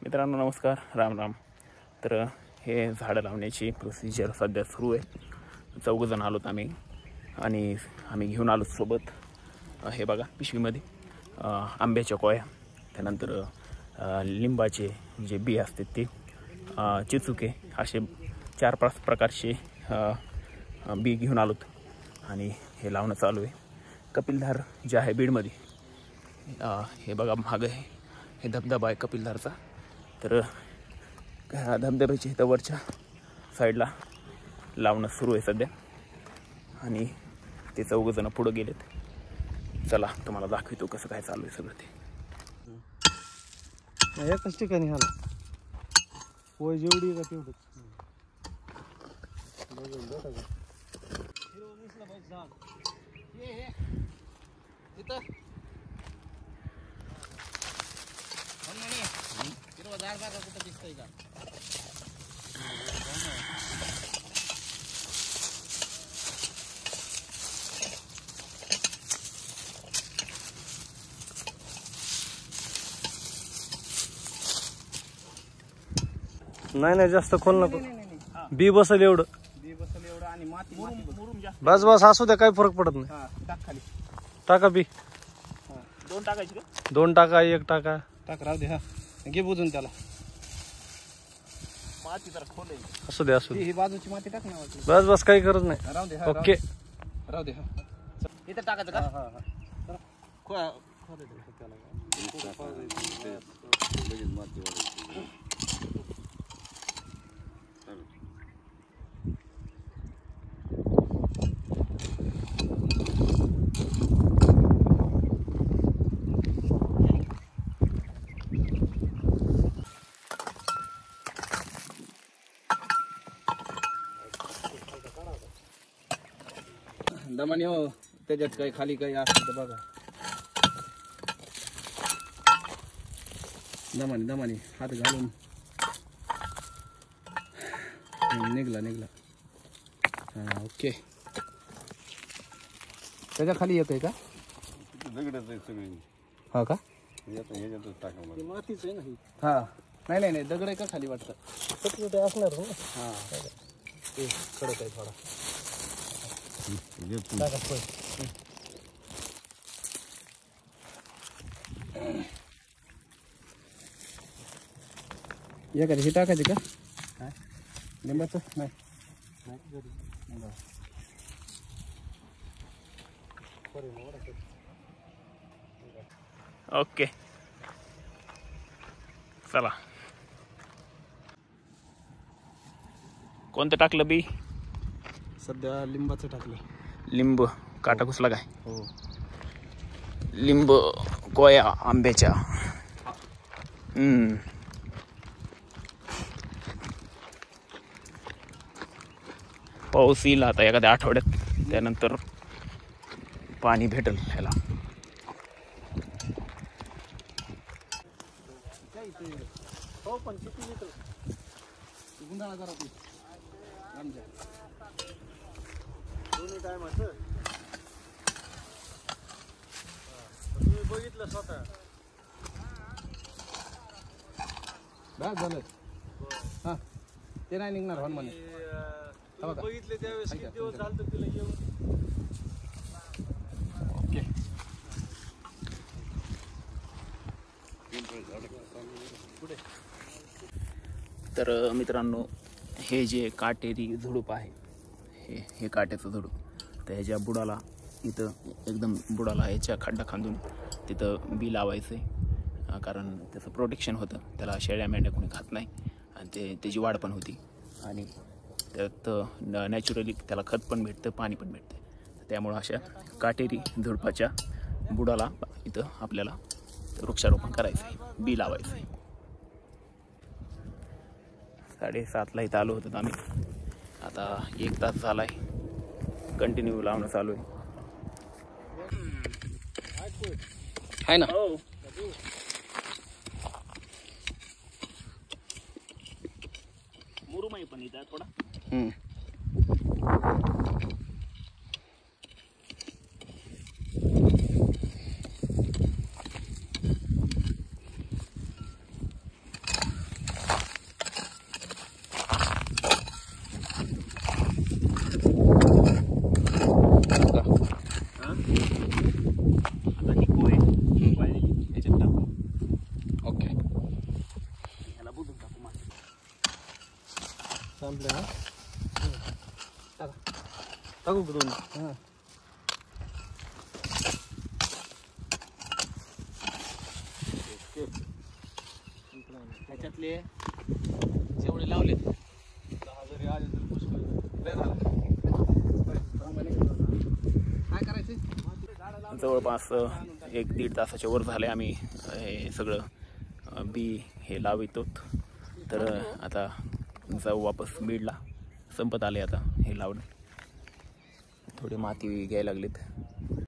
मित्रांनो नमस्कार, राम राम. तर हे झाडं लावण्याची प्रोसिजर सध्या सुरू आहे. 4 जण आलोत आम्ही आणि आम्ही घेऊन आलो सोबत हे बघा पिशवीमध्ये आंब्याच्या कोया, त्यानंतर लिंबाचे जे बी असते ते, चिचुके, असे 4-5 प्रकारचे बी घेऊन आलोत आणि हे लावणं चालू आहे. कपिलधार जे आहे बीडमध्ये, हे बघा मागं आहे, हे धबधबा आहे कपिलधारचा. तर धबधब्याच्या इथं वरच्या साईडला लावणं सुरू आहे सध्या आणि ते 4 जण पुढं गेलेत. चला तुम्हाला दाखवतो कसं काय चालू आहे सगळं ते. एकाच ठिकाणी हाला होय, जेवढी का तेवढंच. नाही जास्त खोल नको. बी बसल एवढं आणि माती मुरुम जास्त. बस बस असू द्या, काही फरक पडत नाही. टाक खाली, टाका बी. 2 टाकायची का? 2 टाका, 1 टाका. टाक, राहू दे. हा घे बुजून त्याला. माती जरा खोल आहे. असू दे असू दे. ही बाजूची माती टाक ना. बस बस काही गरज नाही. राहू दे. ओके राहू दे. इथं टाकायचं का? हा हा. दमाने हो, त्याच्यात काही खाली काही असतं तर बघा. दमाने हात घालून. निघला. हा ओके. त्याच्या खाली येतंय का? हा का? मातीच आहे ना ही. हा नाही दगड आहे का खाली वाटतं? ते असणार हो. हा ते कडक आहे थोडा. एखादी हे टाकायचे का? लिंबाचं नाही. ओके चला. कोणतं टाकलं बी? सध्या लिंबाचं टाकलं. लिंब काटा घुसला काय? हो. लिंब कोया आंब्याच्या. पाऊस येईल आता एखाद्या आठवड्यात, त्यानंतर पाणी भेटेल ह्याला. हो पण किती लिटर गुंडाळा जरा तू आमच्या दोन्ही टायमाचं तुम्ही बघितलं स्वतः. बस झालं. हा ते नाही निघणार हॉन म्हणे. बघितले त्यावेळेस किती दिवस झालं तिला येऊन. ओके. तर मित्रांनो, हे जे काटेरी झुडूप आहे, हे काट्याचं झुडूप, तर ह्याच्या बुडाला इथं एकदम बुडाला ह्याच्या खड्डा खांदून तिथं बी लावायचं आहे. कारण त्याचं प्रोटेक्शन होतं, त्याला शेळ्या मेंढ्या कोणी खात नाही आणि त्याची वाढ पण होती आणि त्यात नॅचरली त्याला खत पण भेटतं, पाणी पण भेटतं. त्यामुळं अशा काटेरी झुडपाच्या बुडाला इथं आपल्याला वृक्षारोपण करायचं आहे, बी लावायचं आहे. 7:30ला इथं आलो होतो आम्ही. आता 1 तास झाला आहे, कंटिन्यू लावणं चालू आहे. आहे ना? हो. मुरुम आहे पण इथं थोडा. टाकू का दोन्ही? हां. त्याच्यातले जेवढे लावले 10 जरी आले तर पुष्कळ. काय करायचं. जवळपास 1-1.5 तासाच्या वर झाले आम्ही हे सगळं बी हे लावितो. तर आता जाऊ वापस बीडला. संपत आले आता हे लावून. थोडी माती घ्यायला लागलीत.